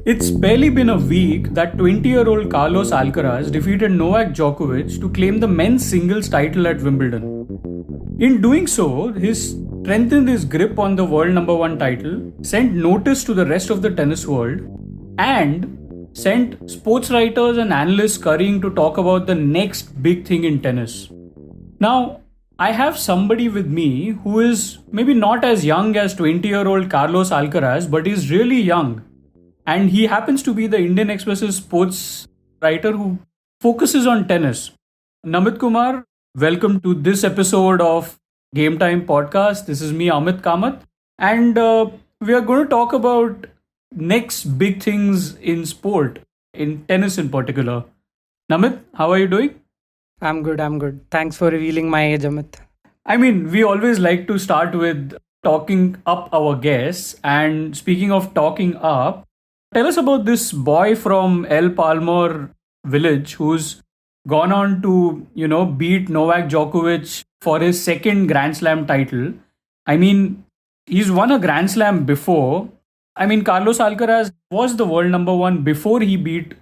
It's barely been a week that 20-year-old Carlos Alcaraz defeated Novak Djokovic to claim the men's singles title at Wimbledon. In doing so, he strengthened his grip on the world number one title, sent notice to the rest of the tennis world, and sent sports writers and analysts scurrying to talk about the next big thing in tennis. Now, I have somebody with me who is maybe not as young as 20-year-old Carlos Alcaraz, but is really young. And he happens to be the Indian Express's sports writer who focuses on tennis. Namit Kumar, welcome to this episode of Game Time Podcast. This is me, Amit Kamath. And we are going to talk about next big things in sport, in tennis in particular. Namit, how are you doing? I'm good. Thanks for revealing my age, Amit. I mean, we always like to start with talking up our guests. And speaking of talking up, tell us about this boy from El Palmar village who's gone on to, beat Novak Djokovic for his second Grand Slam title. I mean, he's won a Grand Slam before. I mean, Carlos Alcaraz was the world number one before he beat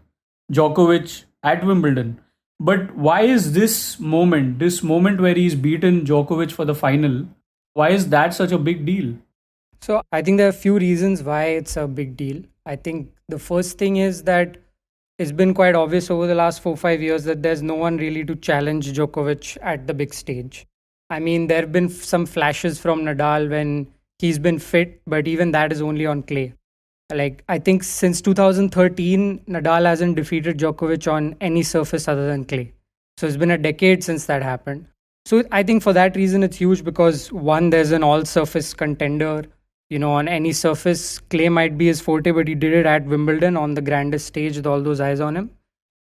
Djokovic at Wimbledon. But why is this moment where he's beaten Djokovic for the final, why is that such a big deal? So I think there are a few reasons why it's a big deal. I think the first thing is that it's been quite obvious over the last 4-5 years that there's no one really to challenge Djokovic at the big stage. I mean, there have been some flashes from Nadal when he's been fit, but even that is only on clay. Like, I think since 2013, Nadal hasn't defeated Djokovic on any surface other than clay. So it's been a decade since that happened. So I think for that reason, it's huge because one, there's an all-surface contender. On any surface, clay might be his forte, but he did it at Wimbledon on the grandest stage with all those eyes on him.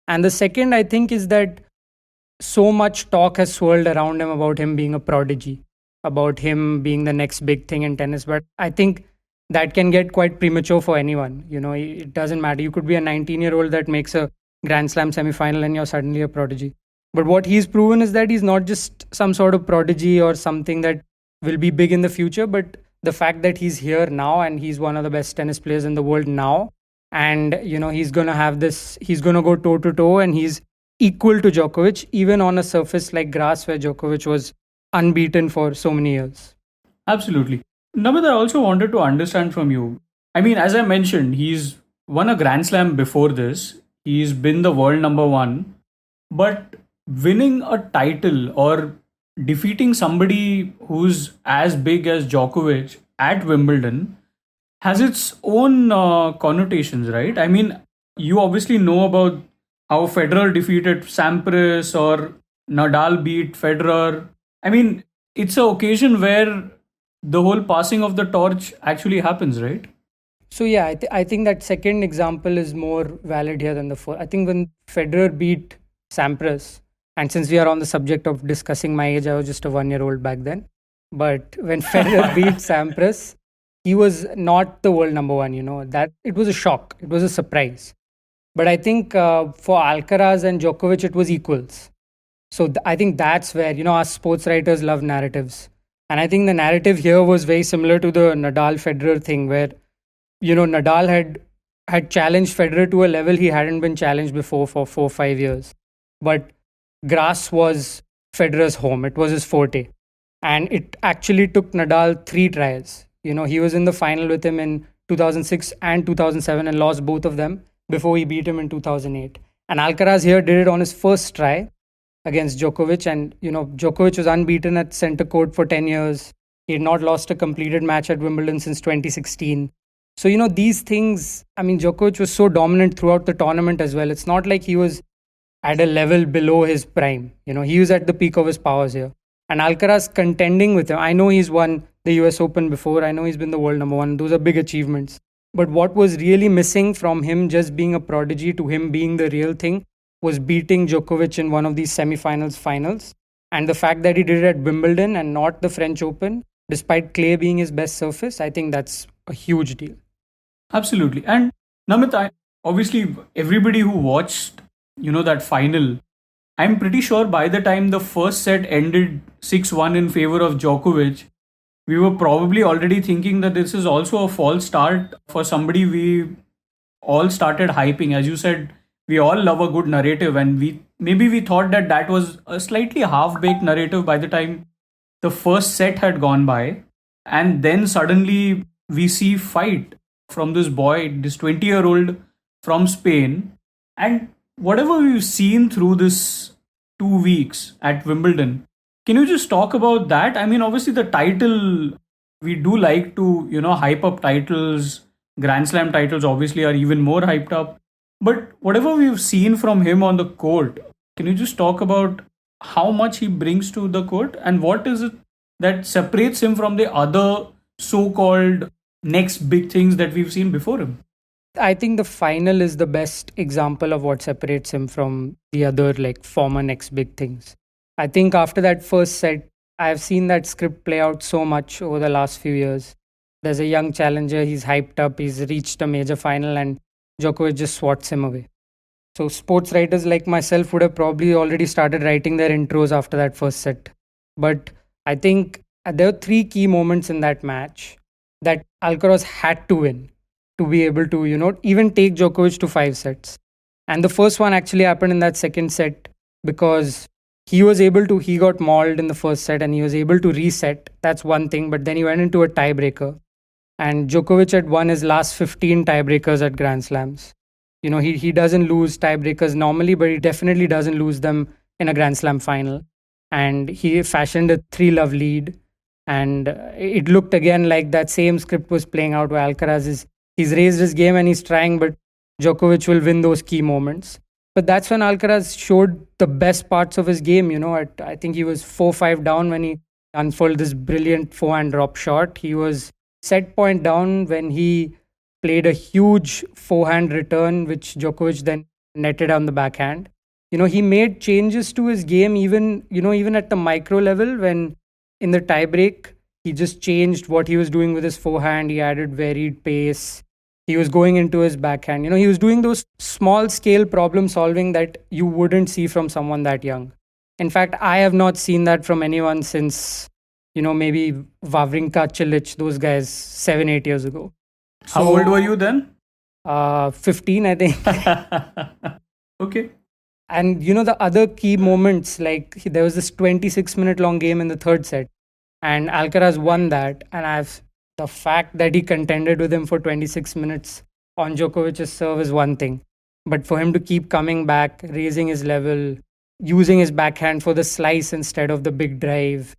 And the second, I think, is that so much talk has swirled around him about him being a prodigy, about him being the next big thing in tennis. But I think that can get quite premature for anyone. It doesn't matter. You could be a 19-year-old that makes a Grand Slam semi-final and you're suddenly a prodigy. But what he's proven is that he's not just some sort of prodigy or something that will be big in the future, but the fact that he's here now and he's one of the best tennis players in the world now. And, he's going to go toe to toe and he's equal to Djokovic, even on a surface like grass where Djokovic was unbeaten for so many years. Absolutely. Namit, I also wanted to understand from you. I mean, as I mentioned, he's won a Grand Slam before this. He's been the world number one. But winning a title or defeating somebody who's as big as Djokovic at Wimbledon has its own connotations, right? I mean, you obviously know about how Federer defeated Sampras or Nadal beat Federer. I mean, it's an occasion where the whole passing of the torch actually happens, right? So yeah, I think that second example is more valid here than the first. I think when Federer beat Sampras, and since we are on the subject of discussing my age, I was just a 1-year-old back then. But when Federer beat Sampras, he was not the world number one, that it was a shock. It was a surprise. But I think for Alcaraz and Djokovic, it was equals. So I think that's where, us sports writers love narratives. And I think the narrative here was very similar to the Nadal-Federer thing where, Nadal had challenged Federer to a level he hadn't been challenged before for 4-5 years. But grass was Federer's home. It was his forte. And it actually took Nadal 3 tries. He was in the final with him in 2006 and 2007 and lost both of them before he beat him in 2008. And Alcaraz here did it on his first try against Djokovic. And, Djokovic was unbeaten at center court for 10 years. He had not lost a completed match at Wimbledon since 2016. So, these things, I mean, Djokovic was so dominant throughout the tournament as well. It's not like he was at a level below his prime. He was at the peak of his powers here. And Alcaraz contending with him. I know he's won the US Open before. I know he's been the world number one. Those are big achievements. But what was really missing from him just being a prodigy to him being the real thing was beating Djokovic in one of these finals. And the fact that he did it at Wimbledon and not the French Open, despite clay being his best surface, I think that's a huge deal. Absolutely. And Namit, obviously everybody who watched, that final, I'm pretty sure by the time the first set ended 6-1 in favor of Djokovic, we were probably already thinking that this is also a false start for somebody we all started hyping. As you said, we all love a good narrative, and we thought that that was a slightly half baked narrative by the time the first set had gone by, and then suddenly we see fight from this boy, this 20-year-old from Spain, and whatever we've seen through this 2 weeks at Wimbledon. Can you just talk about that? I mean, obviously the title, we do like to hype up titles. Grand Slam titles obviously are even more hyped up. But whatever we've seen from him on the court, can you just talk about how much he brings to the court and what is it that separates him from the other so-called next big things that we've seen before him? I think the final is the best example of what separates him from the other like former next big things. I think after that first set, I've seen that script play out so much over the last few years. There's a young challenger, he's hyped up, he's reached a major final, and Djokovic just swats him away. So, sports writers like myself would have probably already started writing their intros after that first set. But I think there were three key moments in that match that Alcaraz had to win to be able to, even take Djokovic to 5 sets. And the first one actually happened in that second set because he got mauled in the first set and he was able to reset. That's one thing. But then he went into a tiebreaker. And Djokovic had won his last 15 tiebreakers at Grand Slams. He doesn't lose tiebreakers normally, but he definitely doesn't lose them in a Grand Slam final. And he fashioned a 3-love lead. And it looked again like that same script was playing out where he's raised his game and he's trying, but Djokovic will win those key moments. But that's when Alcaraz showed the best parts of his game. I think he was 4-5 down when he unfolded this brilliant forehand drop shot. He was set point down when he played a huge forehand return, which Djokovic then netted on the backhand. He made changes to his game even at the micro level when in the tiebreak, he just changed what he was doing with his forehand. He added varied pace. He was going into his backhand. He was doing those small scale problem solving that you wouldn't see from someone that young. In fact, I have not seen that from anyone since, maybe Wawrinka, Cilic, those guys 7-8 years ago. How old were you then? 15, I think. Okay. And the other key moments, like there was this 26-minute long game in the third set, and Alcaraz won that. And the fact that he contended with him for 26 minutes on Djokovic's serve is one thing, but for him to keep coming back, raising his level, using his backhand for the slice instead of the big drive,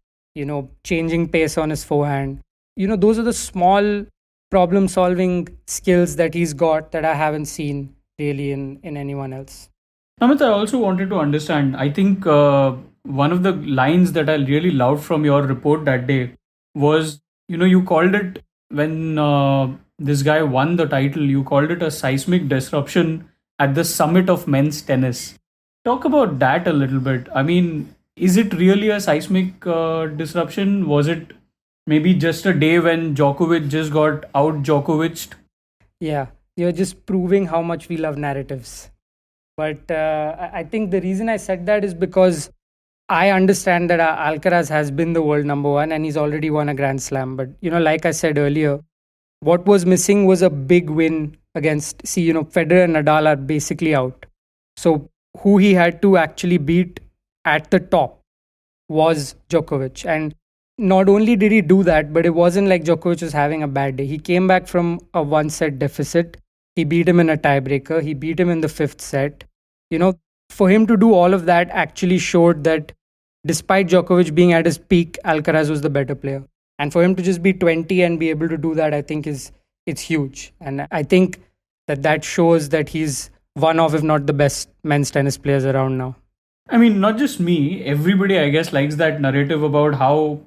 changing pace on his forehand, those are the small problem-solving skills that he's got that I haven't seen really in anyone else. Amit, I also wanted to understand. I think one of the lines that I really loved from your report that day was, you called it when this guy won the title, you called it a seismic disruption at the summit of men's tennis. Talk about that a little bit. I mean, is it really a seismic disruption? Was it maybe just a day when Djokovic just got out Djokovic'd? Yeah, you're just proving how much we love narratives. But I think the reason I said that is because I understand that Alcaraz has been the world number one and he's already won a Grand Slam. But, like I said earlier, what was missing was a big win against, Federer and Nadal are basically out. So who he had to actually beat at the top was Djokovic. And not only did he do that, but it wasn't like Djokovic was having a bad day. He came back from a 1-set deficit. He beat him in a tiebreaker. He beat him in the 5th set. For him to do all of that actually showed that despite Djokovic being at his peak, Alcaraz was the better player. And for him to just be 20 and be able to do that, I think it's huge. And I think that shows that he's one of, if not the best men's tennis players around now. I mean, not just me. Everybody, I guess, likes that narrative about how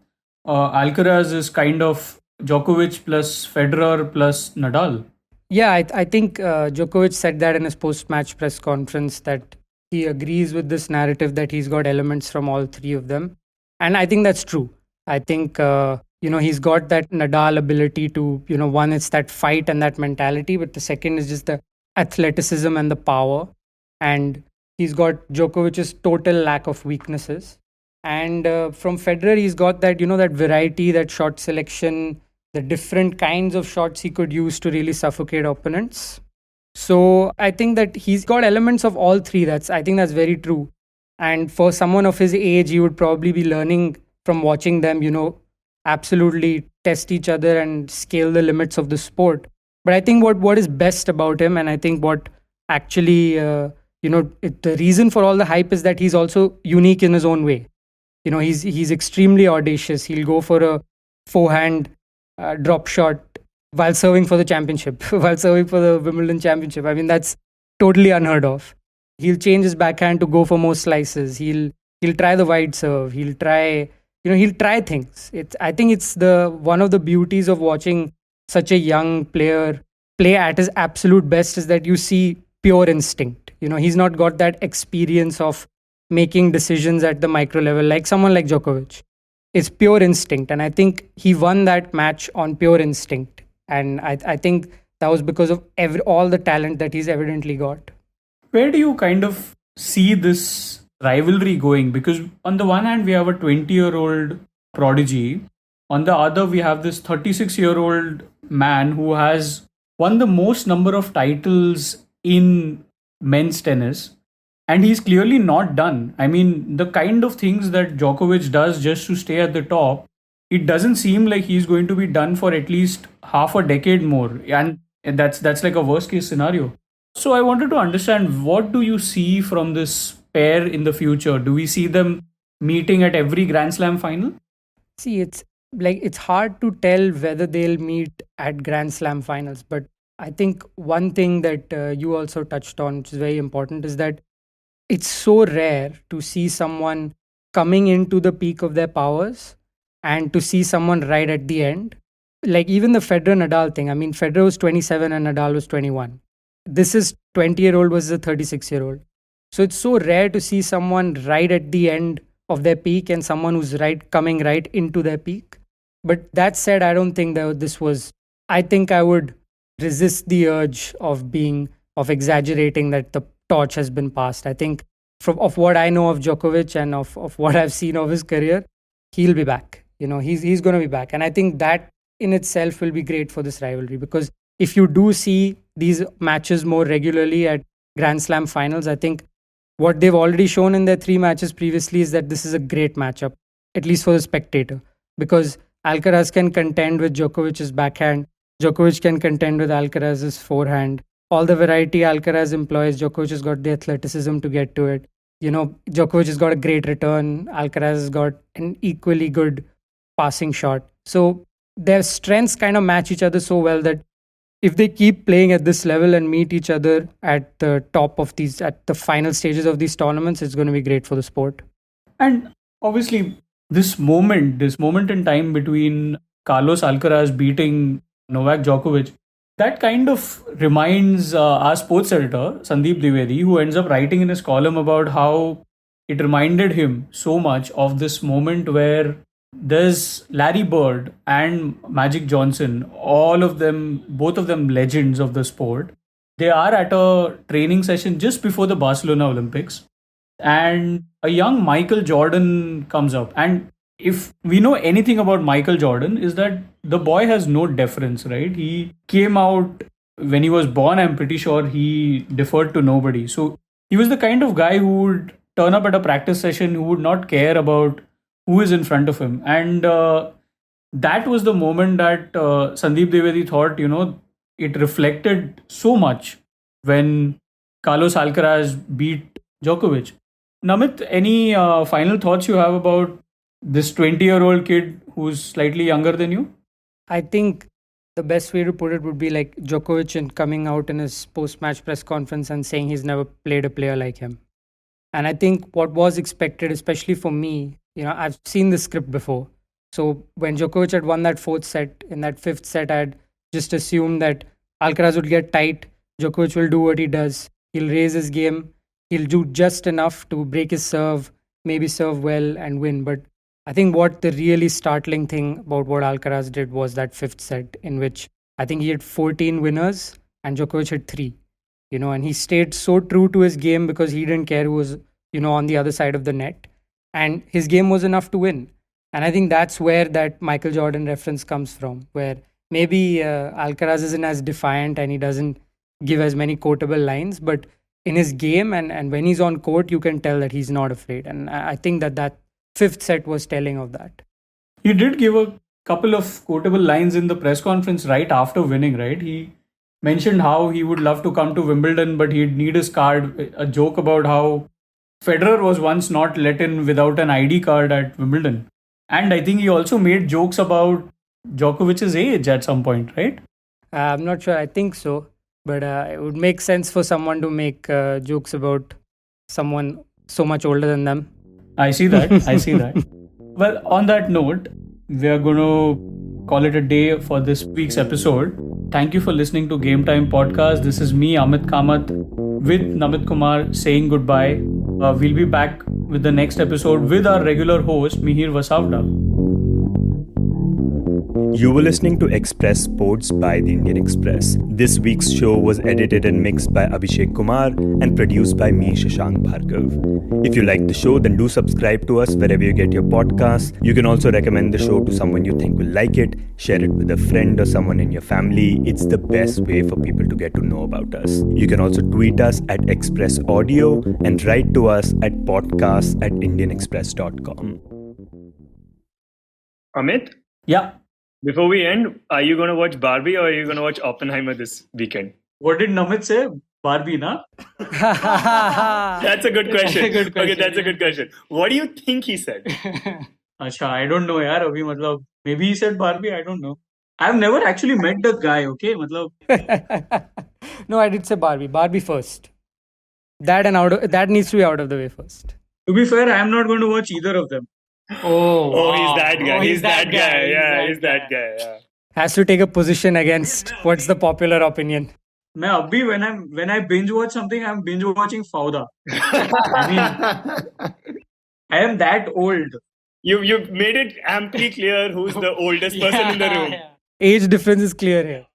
Alcaraz is kind of Djokovic plus Federer plus Nadal. Yeah, I think Djokovic said that in his post-match press conference that he agrees with this narrative that he's got elements from all three of them. And I think that's true. I think, he's got that Nadal ability to, one, it's that fight and that mentality, but the second is just the athleticism and the power. And he's got Djokovic's total lack of weaknesses. And from Federer, he's got that, that variety, that shot selection, the different kinds of shots he could use to really suffocate opponents. So I think that he's got elements of all three. I think that's very true. And for someone of his age, he would probably be learning from watching them, absolutely test each other and scale the limits of the sport. But I think what is best about him, and I think what actually, the reason for all the hype is that he's also unique in his own way. He's extremely audacious. He'll go for a forehand drop shot while serving for the championship, while serving for the Wimbledon championship. I mean, that's totally unheard of. He'll change his backhand to go for more slices. He'll try the wide serve. He'll try things. I think it's the one of the beauties of watching such a young player play at his absolute best is that you see pure instinct. He's not got that experience of making decisions at the micro level like someone like Djokovic. It's pure instinct, and I think he won that match on pure instinct. And I think that was because of all the talent that he's evidently got. Where do you kind of see this rivalry going? Because on the one hand, we have a 20-year-old prodigy. On the other, we have this 36-year-old man who has won the most number of titles in men's tennis. And he's clearly not done. I mean, the kind of things that Djokovic does just to stay at the top, it doesn't seem like he's going to be done for at least half a decade more. And that's like a worst case scenario. So I wanted to understand, what do you see from this pair in the future? Do we see them meeting at every Grand Slam final? See, it's hard to tell whether they'll meet at Grand Slam finals. But I think one thing that you also touched on, which is very important, is that it's so rare to see someone coming into the peak of their powers and to see someone right at the end. Like even the Federer Nadal thing. I mean, Federer was 27 and Nadal was 21. This is 20-year-old versus a 36-year-old. So it's so rare to see someone right at the end of their peak and someone who's coming right into their peak. But that said, I don't think that this was. I think I would resist the urge of exaggerating that the torch has been passed. I think of what I know of Djokovic and of what I've seen of his career, he'll be back. He's going to be back. And I think that in itself will be great for this rivalry, because if you do see these matches more regularly at Grand Slam finals, I think what they've already shown in their 3 matches previously is that this is a great matchup, at least for the spectator, because Alcaraz can contend with Djokovic's backhand. Djokovic can contend with Alcaraz's forehand. All the variety Alcaraz employs, Djokovic has got the athleticism to get to it. Djokovic has got a great return. Alcaraz has got an equally good passing shot. So their strengths kind of match each other so well that if they keep playing at this level and meet each other at the top of at the final stages of these tournaments, it's going to be great for the sport. And obviously, this moment in time between Carlos Alcaraz beating Novak Djokovic, that kind of reminds our sports editor, Sandeep Dwivedi, who ends up writing in his column about how it reminded him so much of this moment where there's Larry Bird and Magic Johnson, both of them legends of the sport. They are at a training session just before the Barcelona Olympics, and a young Michael Jordan comes up. And if we know anything about Michael Jordan, is that the boy has no deference, right? He came out when he was born, I'm pretty sure he deferred to nobody. So he was the kind of guy who would turn up at a practice session, who would not care about who is in front of him. And that was the moment that Sandeep Dwivedi thought, it reflected so much when Carlos Alcaraz beat Djokovic. Namit, any final thoughts you have about this 20-year-old kid who's slightly younger than you? I think the best way to put it would be like Djokovic and coming out in his post-match press conference and saying he's never played a player like him. And I think what was expected, especially for me, I've seen the script before. So when Djokovic had won that 4th set, in that 5th set, I'd just assumed that Alcaraz would get tight. Djokovic will do what he does. He'll raise his game. He'll do just enough to break his serve, maybe serve well and win. But I think what the really startling thing about what Alcaraz did was that 5th set, in which I think he had 14 winners and Djokovic had 3. And he stayed so true to his game because he didn't care who was, on the other side of the net. and his game was enough to win. And I think that's where that Michael Jordan reference comes from, where maybe Alcaraz isn't as defiant and he doesn't give as many quotable lines, but in his game and when he's on court, you can tell that he's not afraid. And I think that fifth set was telling of that. He did give a couple of quotable lines in the press conference right after winning, right? He mentioned how he would love to come to Wimbledon, but he'd need his card. A joke about how Federer was once not let in without an ID card at Wimbledon. And I think he also made jokes about Djokovic's age at some point, right? I'm not sure. I think so. But it would make sense for someone to make jokes about someone so much older than them. I see that. I see that. Well, on that note, we are going to call it a day for this week's episode. Thank you for listening to Game Time Podcast. This is me, Amit Kamath, with Namit Kumar saying goodbye. We'll be back with the next episode with our regular host, Mihir Vasavda. You were listening to Express Sports by the Indian Express. This week's show was edited and mixed by Abhishek Kumar and produced by me, Shashank Bhargava. If you like the show, then do subscribe to us wherever you get your podcasts. You can also recommend the show to someone you think will like it, share it with a friend or someone in your family. It's the best way for people to get to know about us. You can also tweet us at Express Audio and write to us at podcasts@indianexpress.com. Amit? Yeah. Before we end, are you going to watch Barbie or are you going to watch Oppenheimer this weekend? What did Namit say? Barbie, na? That's a good question. That's a good question. Okay, that's a good question. What do you think he said? Acha, I don't know, yaar. Abhi, matlab, maybe he said Barbie. I don't know. I've never actually met the guy. Okay, matlab. No, I did say Barbie. Barbie first. That needs to be out of the way first. To be fair, I'm not going to watch either of them. Oh, he's that guy. He's that guy. Yeah, he's that guy. Yeah. Has to take a position against what's the popular opinion. मैं अभी when I binge watch something, I'm binge watching Fauda. I mean, I am that old. You've made it amply clear who's the oldest person in the room. Age difference is clear here.